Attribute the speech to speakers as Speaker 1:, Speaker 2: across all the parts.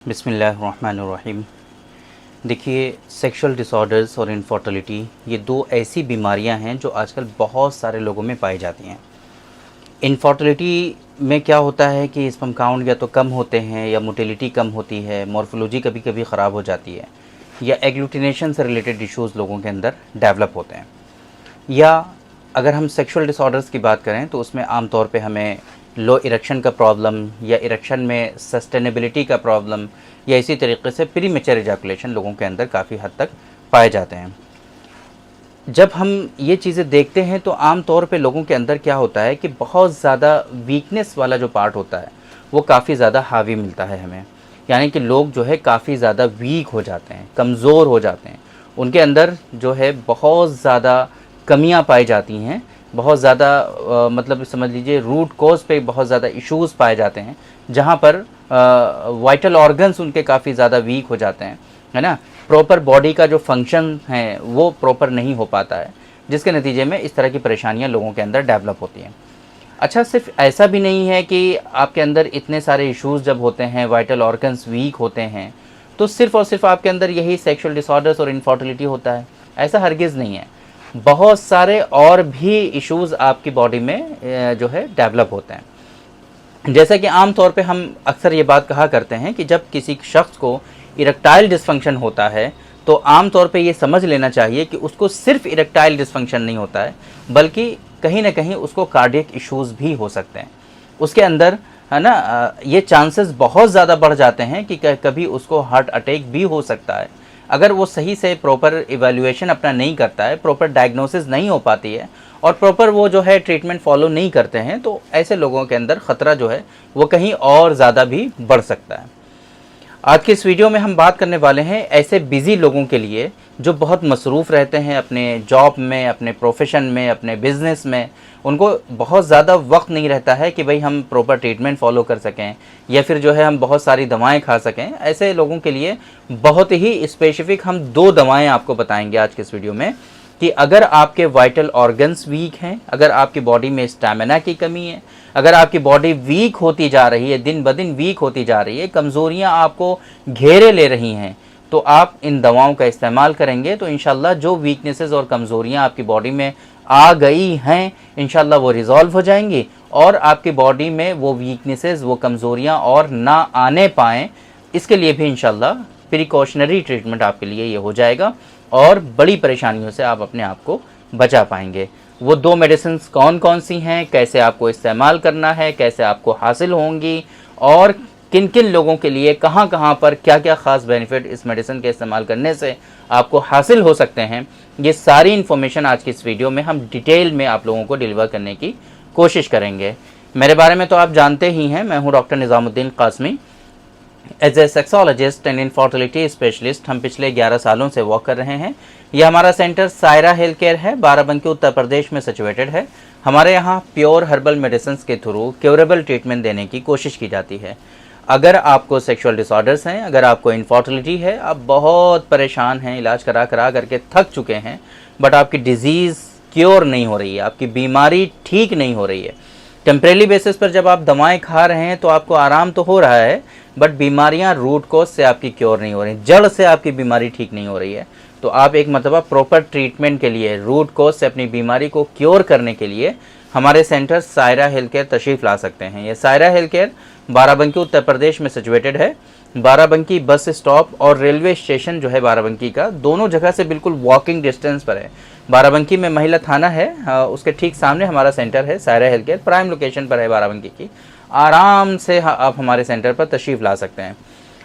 Speaker 1: बिस्मिल्लाहिर्रहमानिर्रहीम। देखिए, sexual disorders और इनफर्टिलिटी ये दो ऐसी बीमारियां हैं जो आजकल बहुत सारे लोगों में पाई जाती हैं। इनफर्टिलिटी में क्या होता है कि स्पर्म काउंट या तो कम होते हैं या मोटिलिटी कम होती है, मॉर्फोलॉजी कभी कभी ख़राब हो जाती है, या एग्लूटिनेशन से रिलेटेड इश्यूज़ लोगों के अंदर डेवलप होते हैं। या अगर हम सेक्सुअल डिसऑर्डर्स की बात करें तो उसमें आम तौर पे हमें लो इरेक्शन का प्रॉब्लम या इरेक्शन में सस्टेनेबिलिटी का प्रॉब्लम या इसी तरीके से प्री मैच्योर इजैकुलेशन लोगों के अंदर काफ़ी हद तक पाए जाते हैं। जब हम ये चीज़ें देखते हैं तो आम तौर पे लोगों के अंदर क्या होता है कि बहुत ज़्यादा वीकनेस वाला जो पार्ट होता है वो काफ़ी ज़्यादा हावी मिलता है हमें। यानी कि लोग जो है काफ़ी ज़्यादा वीक हो जाते हैं, कमज़ोर हो जाते हैं, उनके अंदर जो है बहुत ज़्यादा कमियां पाई जाती हैं, बहुत ज़्यादा मतलब समझ लीजिए रूट कॉज पे बहुत ज़्यादा इश्यूज़ पाए जाते हैं, जहां पर वाइटल ऑर्गन्स उनके काफ़ी ज़्यादा वीक हो जाते हैं, है ना। प्रॉपर बॉडी का जो फंक्शन है वो प्रॉपर नहीं हो पाता है, जिसके नतीजे में इस तरह की परेशानियां लोगों के अंदर डेवलप होती हैं। अच्छा, सिर्फ ऐसा भी नहीं है कि आपके अंदर इतने सारे इश्यूज़ जब होते हैं, वाइटल ऑर्गन्स वीक होते हैं, तो सिर्फ़ और सिर्फ आपके अंदर यही सेक्सुअल डिसऑर्डर्स और इनफर्टिलिटी होता है, ऐसा हरगिज़ नहीं है। बहुत सारे और भी इश्यूज़ आपकी बॉडी में जो है डेवलप होते हैं। जैसा कि आम तौर पे हम अक्सर ये बात कहा करते हैं कि जब किसी शख्स को इरेक्टाइल डिसफंक्शन होता है तो आम तौर पे ये समझ लेना चाहिए कि उसको सिर्फ इरेक्टाइल डिसफंक्शन नहीं होता है, बल्कि कहीं ना कहीं उसको कार्डियक इश्यूज़ भी हो सकते हैं। उसके अंदर, है ना, ये चांसेस बहुत ज़्यादा बढ़ जाते हैं कि कभी उसको हार्ट अटैक भी हो सकता है। अगर वो सही से प्रॉपर इवैल्यूएशन अपना नहीं करता है, प्रॉपर डायग्नोसिस नहीं हो पाती है और प्रॉपर वो जो है ट्रीटमेंट फॉलो नहीं करते हैं, तो ऐसे लोगों के अंदर ख़तरा जो है वो कहीं और ज़्यादा भी बढ़ सकता है। आज की इस वीडियो में हम बात करने वाले हैं ऐसे बिज़ी लोगों के लिए जो बहुत मसरूफ़ रहते हैं अपने जॉब में, अपने प्रोफेशन में, अपने बिज़नेस में। उनको बहुत ज़्यादा वक्त नहीं रहता है कि भाई हम प्रॉपर ट्रीटमेंट फॉलो कर सकें या फिर जो है हम बहुत सारी दवाएं खा सकें। ऐसे लोगों के लिए बहुत ही स्पेसिफिक हम दो दवाएं आपको बताएंगे आज के इस वीडियो में कि अगर आपके वाइटल ऑर्गन्स वीक हैं, अगर आपकी बॉडी में स्टैमिना की कमी है, अगर आपकी बॉडी वीक होती जा रही है, दिन ब दिन वीक होती जा रही है, कमज़ोरियाँ आपको घेरे ले रही हैं, तो आप इन दवाओं का इस्तेमाल करेंगे तो इंशाल्लाह जो वीकनेसेस और कमज़ोरियाँ आपकी बॉडी में आ गई हैं, इंशाल्लाह वो रिज़ॉल्व हो जाएंगी और आपकी बॉडी में वो वीकनेसेस, वो कमज़ोरियाँ और ना आने पाएँ, इसके लिए भी इंशाल्लाह प्रिकॉशनरी ट्रीटमेंट आपके लिए ये हो जाएगा और बड़ी परेशानियों से आप अपने आप को बचा पाएंगे। वो दो मेडिसिन कौन कौन सी हैं, कैसे आपको इस्तेमाल करना है, कैसे आपको हासिल होंगी और किन किन लोगों के लिए कहाँ कहाँ पर क्या क्या ख़ास बेनिफिट इस मेडिसिन के इस्तेमाल करने से आपको हासिल हो सकते हैं, ये सारी इन्फॉर्मेशन आज की इस वीडियो में हम डिटेल में आप लोगों को डिलीवर करने की कोशिश करेंगे। मेरे बारे में तो आप जानते ही हैं, मैं हूँ doctor Nizamuddin Qasmi. As a sexologist and infertility specialist हम पिछले 11 सालों से वर्क कर रहे हैं। यह हमारा सेंटर सायरा हेल्थ केयर है, बाराबंकी उत्तर प्रदेश में सिचुएटेड है। हमारे यहाँ प्योर हर्बल मेडिसिन के थ्रू क्योरेबल ट्रीटमेंट देने की कोशिश की जाती है। अगर आपको सेक्सुअल डिसऑर्डर्स हैं, अगर आपको इनफर्टिलिटी है, आप बहुत परेशान हैं, इलाज करा करा करके थक चुके हैं, बट आपकी डिजीज़ क्योर नहीं हो रही है, आपकी बीमारी ठीक नहीं हो रही है, टेम्परेरी बेसिस पर जब आप दवाएं खा रहे हैं तो आपको आराम तो हो रहा है, बट बीमारियां रूट कॉज से आपकी क्योर नहीं हो रही, जड़ से आपकी बीमारी ठीक नहीं हो रही है, तो आप एक मतलब प्रॉपर ट्रीटमेंट के लिए, रूट कॉज से अपनी बीमारी को क्योर करने के लिए हमारे सेंटर सायरा हेल्थ केयर तशरीफ़ ला सकते हैं। ये सायरा हेल्थ केयर बाराबंकी उत्तर प्रदेश में सिचुएटेड है। बाराबंकी बस स्टॉप और रेलवे स्टेशन जो है बाराबंकी का, दोनों जगह से बिल्कुल वॉकिंग डिस्टेंस पर है। बाराबंकी में महिला थाना है, उसके ठीक सामने हमारा सेंटर है Saira health care, prime location पर है बाराबंकी की। आराम से आप हमारे सेंटर पर तशरीफ़ ला सकते हैं।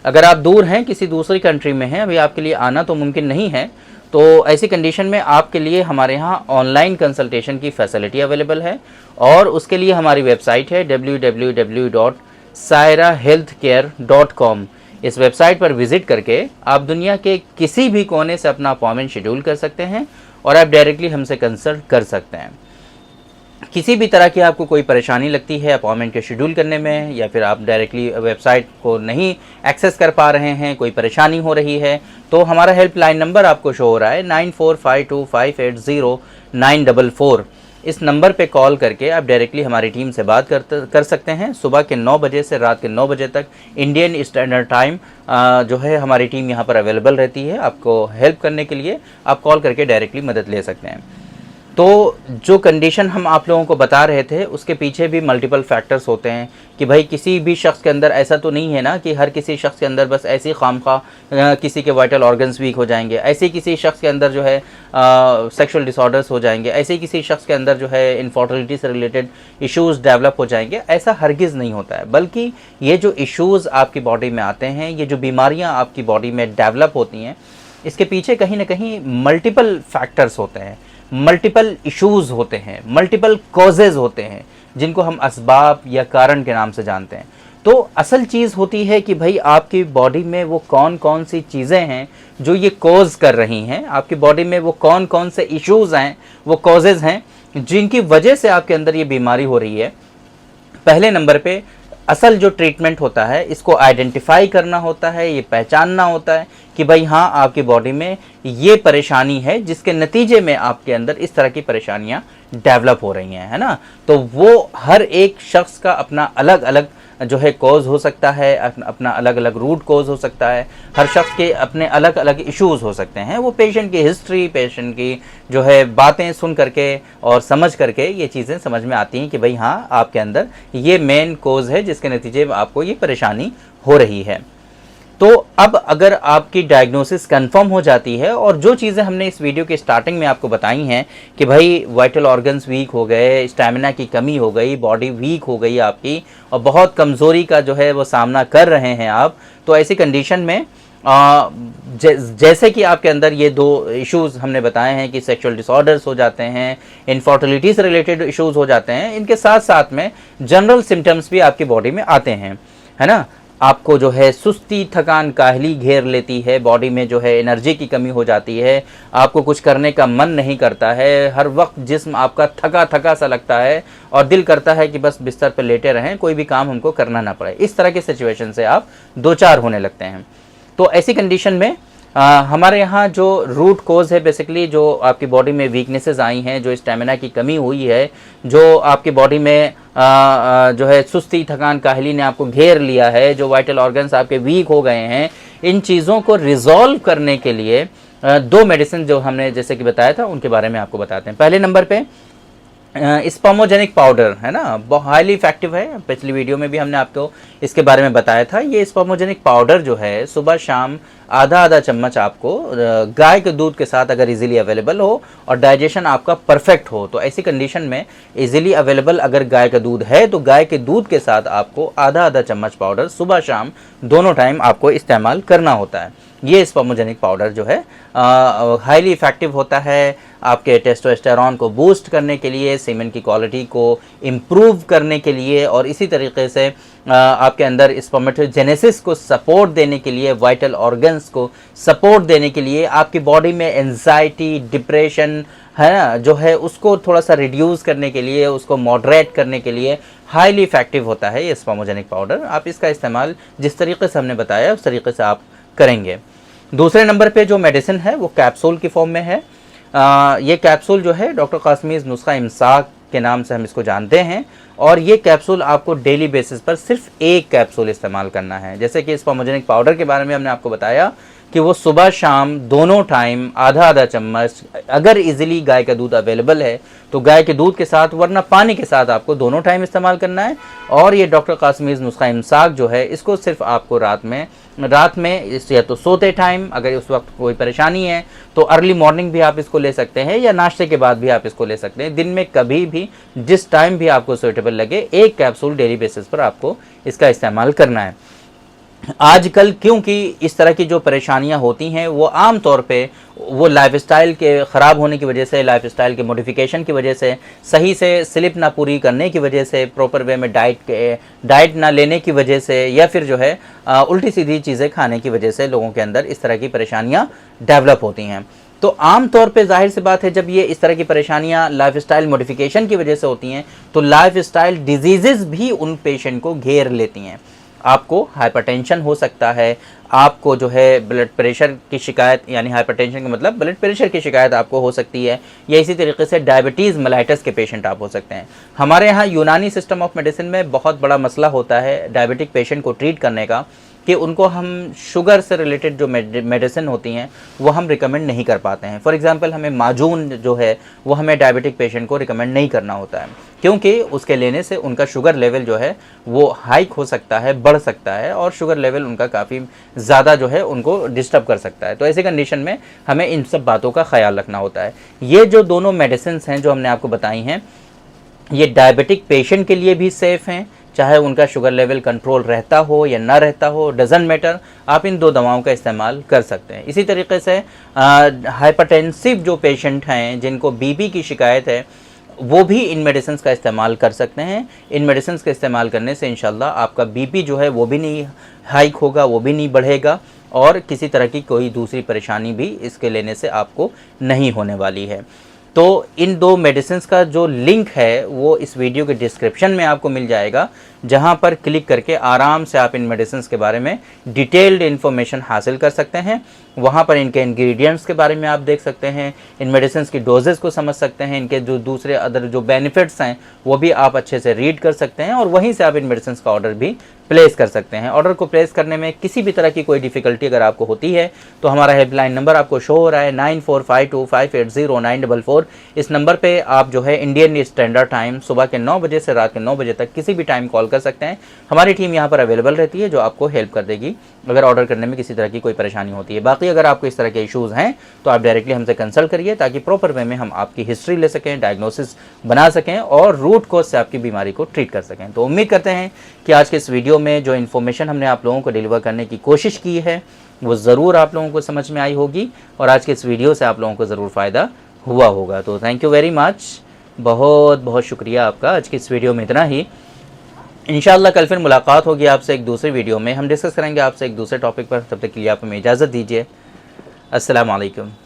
Speaker 1: अगर आप दूर हैं, किसी दूसरी कंट्री में हैं, अभी आपके लिए आना तो मुमकिन नहीं है, तो ऐसी कंडीशन में आपके लिए हमारे यहाँ ऑनलाइन कंसल्टेशन की फैसिलिटी अवेलेबल है और उसके लिए हमारी वेबसाइट है www.sairahealthcare.com। इस वेबसाइट पर विज़िट करके आप दुनिया के किसी भी कोने से अपना अपॉइंटमेंट शेड्यूल कर सकते हैं और आप डायरेक्टली हमसे कंसल्ट कर सकते हैं। किसी भी तरह की आपको कोई परेशानी लगती है अपॉइंटमेंट के शेड्यूल करने में, या फिर आप डायरेक्टली वेबसाइट को नहीं एक्सेस कर पा रहे हैं, कोई परेशानी हो रही है, तो हमारा हेल्पलाइन नंबर आपको शो हो रहा है 9452580944। इस नंबर पे कॉल करके आप डायरेक्टली हमारी टीम से बात कर सकते हैं। सुबह के 9 बजे से रात के 9 बजे तक इंडियन स्टैंडर्ड टाइम जो है हमारी टीम यहाँ पर अवेलेबल रहती है। आपको हेल्प करने के लिए आप कॉल करके डायरेक्टली मदद ले सकते हैं। तो जो कंडीशन हम आप लोगों को बता रहे थे उसके पीछे भी मल्टीपल फैक्टर्स होते हैं कि भाई किसी भी शख्स के अंदर ऐसा तो नहीं है ना कि हर किसी शख्स के अंदर बस ऐसी खामखा किसी के वाइटल ऑर्गन्स वीक हो जाएंगे, ऐसे किसी शख्स के अंदर जो है सेक्सुअल डिसऑर्डर्स हो जाएंगे, ऐसे किसी शख्स के अंदर जो है इनफर्टिलिटी से रिलेटेड इश्यूज़ डेवलप हो जाएंगे। ऐसा हरगिज़ नहीं होता है, बल्कि ये जो इश्यूज़ आपकी बॉडी में आते हैं, ये जो बीमारियाँ आपकी बॉडी में डेवलप होती हैं, इसके पीछे कहीं ना कहीं मल्टीपल फैक्टर्स होते हैं, मल्टीपल इश्यूज़ होते हैं, मल्टीपल कॉजेज़ होते हैं, जिनको हम असबाब या कारण के नाम से जानते हैं। तो असल चीज़ होती है कि भाई आपकी बॉडी में वो कौन कौन सी चीज़ें हैं जो ये कॉज कर रही हैं, आपकी बॉडी में वो कौन कौन से इश्यूज़ हैं, वो कॉजेज़ हैं जिनकी वजह से आपके अंदर ये बीमारी हो रही है। पहले नंबर पे असल जो ट्रीटमेंट होता है, इसको आइडेंटिफाई करना होता है, ये पहचानना होता है कि भाई हाँ आपकी बॉडी में ये परेशानी है जिसके नतीजे में आपके अंदर इस तरह की परेशानियां डेवलप हो रही हैं, है ना। तो वो हर एक शख्स का अपना अलग अलग जो है कॉज हो सकता है, अपना अलग अलग रूट कॉज हो सकता है, हर शख्स के अपने अलग अलग इश्यूज़ हो सकते हैं। वो पेशेंट की हिस्ट्री, पेशेंट की जो है बातें सुन करके और समझ करके ये चीज़ें समझ में आती हैं कि भाई हाँ आपके अंदर ये मेन कॉज है जिसके नतीजे में आपको ये परेशानी हो रही है। तो अब अगर आपकी डायग्नोसिस कंफर्म हो जाती है और जो चीज़ें हमने इस वीडियो के स्टार्टिंग में आपको बताई हैं कि भाई वाइटल ऑर्गन्स वीक हो गए, स्टैमिना की कमी हो गई, बॉडी वीक हो गई आपकी और बहुत कमज़ोरी का जो है वो सामना कर रहे हैं आप, तो ऐसी कंडीशन में जैसे कि आपके अंदर ये दो इश्यूज़ हमने बताए हैं कि सेक्सुअल डिसऑर्डर्स हो जाते हैं, इनफर्टिलिटी से रिलेटेड इश्यूज़ हो जाते हैं, इनके साथ साथ में जनरल सिम्टम्स भी आपकी बॉडी में आते हैं, है ना। आपको जो है सुस्ती, थकान, काहली घेर लेती है, बॉडी में जो है एनर्जी की कमी हो जाती है, आपको कुछ करने का मन नहीं करता है, हर वक्त जिस्म आपका थका थका सा लगता है और दिल करता है कि बस बिस्तर पर लेटे रहें, कोई भी काम हमको करना ना पड़े। इस तरह के सिचुएशन से आप दो चार होने लगते हैं। तो ऐसी कंडीशन में हमारे यहाँ जो रूट कोज है, बेसिकली जो आपकी बॉडी में वीकनेसेस आई हैं, जो स्टेमिना की कमी हुई है, जो आपकी बॉडी में जो है सुस्ती, थकान, काहली ने आपको घेर लिया है, जो वाइटल ऑर्गन्स आपके वीक हो गए हैं, इन चीज़ों को रिजॉल्व करने के लिए दो मेडिसिन जो हमने जैसे कि बताया था उनके बारे में आपको बताते हैं। पहले नंबर पे स्पर्मोजेनिक पाउडर है ना, बहुत हाईली इफेक्टिव है। पिछली वीडियो में भी हमने आपको इसके बारे में बताया था। ये स्पर्मोजेनिक पाउडर जो है सुबह शाम आधा चम्मच आपको गाय के दूध के साथ अगर इजीली अवेलेबल हो और डाइजेशन आपका परफेक्ट हो, तो ऐसी कंडीशन में इजीली अवेलेबल अगर गाय का दूध है तो गाय के दूध के साथ आपको आधा चम्मच पाउडर सुबह शाम दोनों टाइम आपको इस्तेमाल करना होता है। ये स्पर्मोजेनिक पाउडर जो है हाईली इफेक्टिव होता है आपके टेस्टोस्टेरॉन को बूस्ट करने के लिए, सीमेन की क्वालिटी को इम्प्रूव करने के लिए और इसी तरीके से आपके अंदर स्पर्मेटोजेनेसिस को सपोर्ट देने के लिए, वाइटल ऑर्गन्स को सपोर्ट देने के लिए, आपकी बॉडी में एंजाइटी, डिप्रेशन है ना जो है उसको थोड़ा सा रिड्यूस करने के लिए, उसको मॉडरेट करने के लिए हाईली इफेक्टिव होता है ये स्पर्मोजेनिक पाउडर। आप इसका इस्तेमाल जिस तरीके से हमने बताया उस तरीके से आप करेंगे। दूसरे नंबर पे जो मेडिसिन है वो कैप्सूल की फॉर्म में है। ये कैप्सूल जो है डॉक्टर कासमीज़ नुस्खा इमसाक के नाम से हम इसको जानते हैं और ये कैप्सूल आपको डेली बेसिस पर सिर्फ एक कैप्सूल इस्तेमाल करना है। जैसे कि स्पर्मोजेनिक पाउडर के बारे में हमने आपको बताया कि वो सुबह शाम दोनों टाइम आधा चम्मच, अगर इजीली गाय का दूध अवेलेबल है तो गाय के दूध के साथ, वरना पानी के साथ आपको दोनों टाइम इस्तेमाल करना है। और ये डॉक्टर कासमीज़ नुस्खा इमसाक जो है इसको सिर्फ आपको रात में या तो सोते टाइम, अगर उस वक्त कोई परेशानी है तो अर्ली मॉर्निंग भी आप इसको ले सकते हैं या नाश्ते के बाद भी आप इसको ले सकते हैं। दिन में कभी भी जिस टाइम भी आपको सूटेबल लगे एक कैप्सूल डेली बेसिस पर आपको इसका इस्तेमाल करना है। आजकल क्योंकि इस तरह की जो परेशानियां होती हैं वो आम तौर पे वो लाइफस्टाइल के ख़राब होने की वजह से, लाइफस्टाइल के मॉडिफिकेशन की वजह से, सही से स्लिप ना पूरी करने की वजह से, प्रॉपर वे में डाइट ना लेने की वजह से, या फिर जो है उल्टी सीधी चीज़ें खाने की वजह से लोगों के अंदर इस तरह की परेशानियां डेवलप होती हैं। तो आम तौर पे जाहिर सी बात है जब ये इस तरह की परेशानियां लाइफस्टाइल मॉडिफिकेशन की वजह से होती हैं तो लाइफस्टाइल डिजीज़ेज़ भी उन पेशेंट को घेर लेती हैं। आपको हाइपरटेंशन हो सकता है, आपको जो है ब्लड प्रेशर की शिकायत, यानी हाइपरटेंशन का मतलब ब्लड प्रेशर की शिकायत आपको हो सकती है, या इसी तरीके से डायबिटीज़ मेलाइटस के पेशेंट आप हो सकते हैं। हमारे यहाँ यूनानी सिस्टम ऑफ मेडिसिन में बहुत बड़ा मसला होता है डायबिटिक पेशेंट को ट्रीट करने का, कि उनको हम शुगर से रिलेटेड जो मेडिसिन होती हैं वो हम रिकमेंड नहीं कर पाते हैं। फॉर एग्जांपल हमें माजून जो है वो हमें डायबिटिक पेशेंट को रिकमेंड नहीं करना होता है, क्योंकि उसके लेने से उनका शुगर लेवल जो है वो हाइक हो सकता है, बढ़ सकता है, और शुगर लेवल उनका काफ़ी ज़्यादा जो है उनको डिस्टर्ब कर सकता है। तो ऐसे कंडीशन में हमें इन सब बातों का ख्याल रखना होता है। ये जो दोनों मेडिसिन हैं जो हमने आपको बताई हैं, ये डायबिटिक पेशेंट के लिए भी सेफ़ हैं, चाहे उनका शुगर लेवल कंट्रोल रहता हो या ना रहता हो, डजेंट मैटर, आप इन 2 दवाओं का इस्तेमाल कर सकते हैं। इसी तरीके से हाइपरटेंसिव जो पेशेंट हैं जिनको बीपी की शिकायत है, वो भी इन मेडिसिन का इस्तेमाल कर सकते हैं। इन मेडिसिन का इस्तेमाल करने से इंशाल्लाह आपका बीपी जो है वो भी नहीं हाइक होगा, वो भी नहीं बढ़ेगा, और किसी तरह की कोई दूसरी परेशानी भी इसके लेने से आपको नहीं होने वाली है। तो इन 2 मेडिसिन का जो लिंक है वो इस वीडियो के डिस्क्रिप्शन में आपको मिल जाएगा, जहां पर क्लिक करके आराम से आप इन मेडिसिन के बारे में डिटेल्ड इन्फॉर्मेशन हासिल कर सकते हैं। वहां पर इनके इंग्रेडिएंट्स के बारे में आप देख सकते हैं, इन मेडिसिन की डोजेस को समझ सकते हैं, इनके जो दूसरे अदर जो बेनिफिट्स हैं वो भी आप अच्छे से रीड कर सकते हैं, और वहीं से आप इन मेडिसिन का ऑर्डर भी प्लेस कर सकते हैं। ऑर्डर को प्लेस करने में किसी भी तरह की कोई डिफ़िकल्टी अगर आपको होती है तो हमारा हेल्पलाइन नंबर आपको शो हो रहा है 9452580944। इस नंबर पे आप जो है इंडियन स्टैंडर्ड टाइम सुबह के 9 बजे से रात के 9 बजे तक किसी भी टाइम कॉल कर सकते हैं। हमारी टीम यहाँ पर अवेलेबल रहती है जो आपको हेल्प कर देगी अगर ऑर्डर करने में किसी तरह की कोई परेशानी होती है। बाकी अगर आपको इस तरह के इश्यूज़ हैं तो आप डायरेक्टली हमसे कंसल्ट करिए, ताकि प्रॉपर वे में हम आपकी हिस्ट्री ले सकें, डायग्नोसिस बना सकें और रूट कॉज से आपकी बीमारी को ट्रीट कर सकें। तो उम्मीद करते हैं कि आज के इस वीडियो में जो इन्फॉर्मेशन हमने आप लोगों को डिलीवर करने की कोशिश की है वो ज़रूर आप लोगों को समझ में आई होगी, और आज के इस वीडियो से आप लोगों को ज़रूर फ़ायदा हुआ होगा। तो थैंक यू वेरी मच, बहुत बहुत शुक्रिया आपका। आज की इस वीडियो में इतना ही। इंशाअल्लाह कल फिर मुलाकात होगी आपसे एक दूसरे वीडियो में, हम डिस्कस करेंगे आपसे एक दूसरे टॉपिक पर। तब तक के लिए आप हमें इजाज़त दीजिए। अस्सलाम वालेकुम।